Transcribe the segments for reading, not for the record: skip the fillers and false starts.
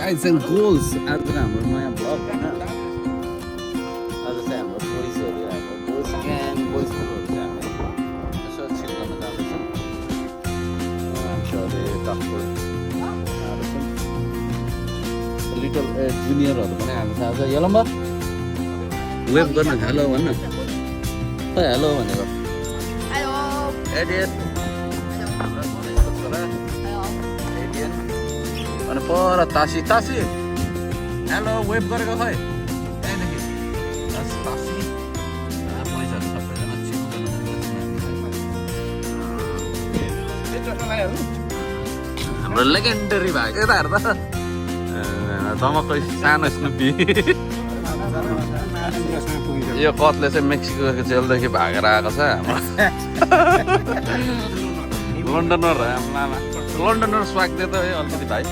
Guys and girls, आज हाम्रो नयाँ भ्लग हैन आज चाहिँ हाम्रो बोइजहरु हाम्रो बोइज ग्याङ बोइज ग्रुपहरु चाहिँ हामी यसो चिल गर्न जाँदैछौँ हामीले टक्कर लिटल जुनियरहरु पनि आएको छ आज यलम्बा वेभ गर्न हेलो भन्न खै हेलो भनेको Hello. एडियन अनि पर तासी तासी हेलो वेभ गरेको खै त्यहाँदेखि तासी पैसाहरू सबैजना चिल गर्न हाम्रो लेजेन्डरी भाइ यता हेर्दा धमकै सानो स्नुपी यो कतले चाहिँ मेक्सिकोको जेलदेखि भागेर आएको छ हाम्रो लन्डनर लामा लन्डनर स्वाग दियो त अलिकति भाइ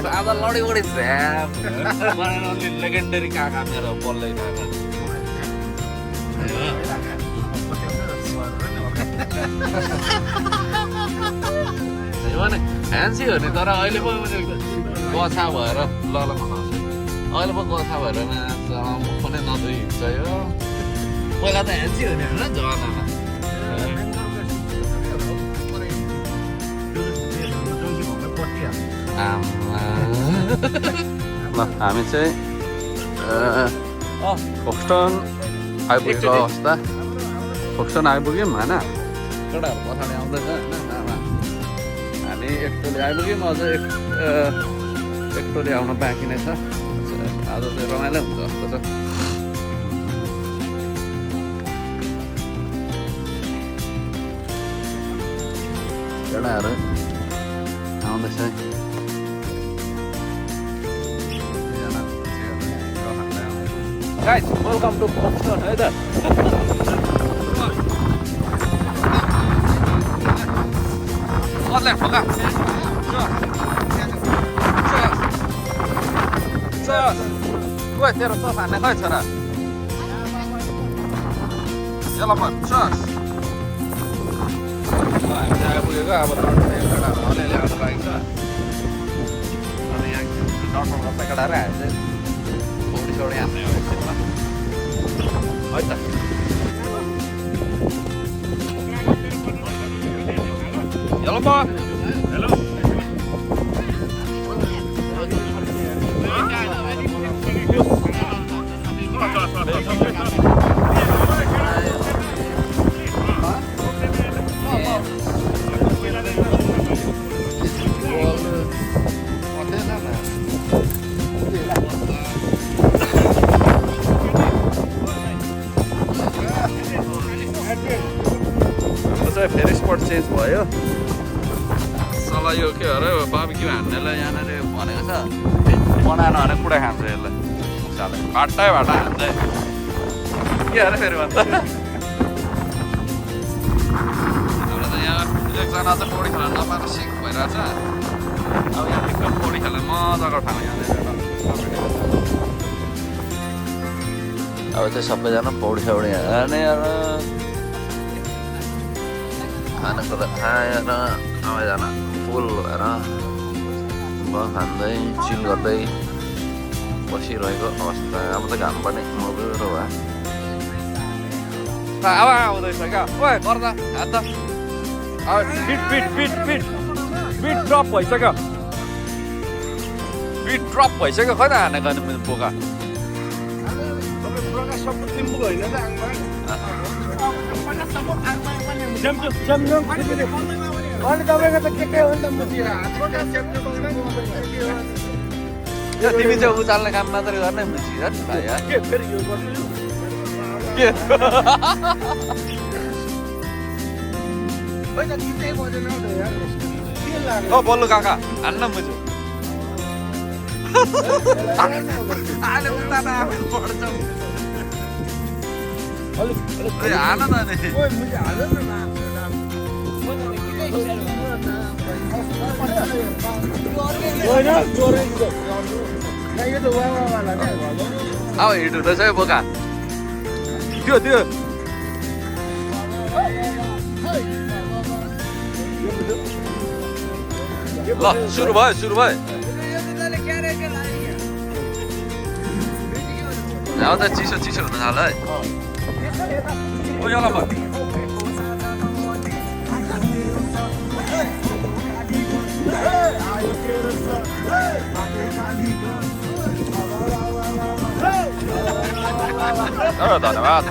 आज लडी बडी लेजेन्डरी काका मेरो बल्लै काका फ्यान्सी हो नि तर अहिले पो गछा भएर ल अहिले पो गछा भएर मुख नै नधोइ हिँड्छ यो पहिला त ह्यान्सी हो नि होइन जमानामा ल हामी चाहिँ फोक्सटन आइपुगेको अवस्था फोक्सटन आइपुग्यौँ होइन केटाहरू पछाडि आउँदैछ होइन हामी एक टोली आइपुग्यौँ अझ एक टोली आउन बाँकी नै छ आज चाहिँ रमाइलो हुन्छ जस्तो छ केटाहरू आउँदैछ Guys, welcome to Foxton है त Hot left, foca Cheers Gue, तेरो sos हान्ने खै छोरा Yalla man, cheers हामी चाहिँ आइपुगेको अब केटाहरू अलिअलि आउनु बाँकी छ अनि यहाँ डक्टर बस्दा केटाहरू हामी चाहिँ पौडी सौडी हान्ने हो एकछिनमा है त हेलो बा हेलो फेरि स्पट चेन्ज भयो सल्लाह यो के अरे बार्बिक्यू हान्नेलाई यहाँनिर भनेको छ बनाएन भने कुडा खान्छ यसलाई मुसाले भाटा हान्दै के अरे फेरि भन्दा हाम्रो त यहाँ एकजना चाहिँ पौडी खेल्न नपाएर सिक भइरहेछ अब यहाँ ठिक्क पौडी खेल्न मजाको ठाउँ यहाँनिर अब चाहिँ सबैजना पौडी सौडी हाने खानेकुरा खाएर सबैजना फुल भएर खाँदै चिल गर्दै बसिरहेको अवस्था अब त घाम पनि मधुरो भयो अब आउँदैछ क्या ओ गर्दा हात त बिट ड्रप भइसक्यो खै त हानेको अनि बोका तिमी चाहिँ उचाल्ने काम मात्रै गर्ने मुसिर नि भाइ बल्लु काका हान्न मुजु हान त अब हिँड हुँदैछ है बोका त्यो त्यो ल सुरु भयो अब त चिसो हुन थाल्यो है ओ यहाँ ल धन्यवाद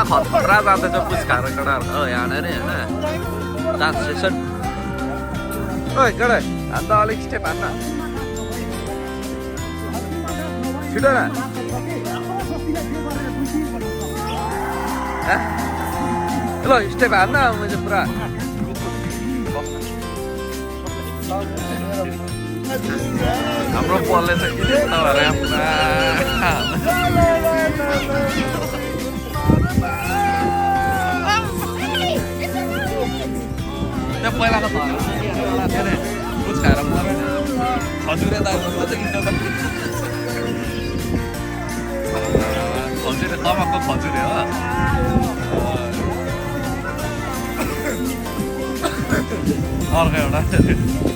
खतरा जाँदैछ पुस्काएर केटाहरू यहाँनिर होइन डान्स सेसन ओइ केटा अन्त अलिक स्टेप हान्न छिटो न ल स्टेप हान्न मैले पुरा हाम्रो बलले चाहिँ त्यो पहिलाको धर्म दुध खाएर मऱ्यो खजुरे दाइले खजुरे तमाकको खजुरे हो अर्को एउटा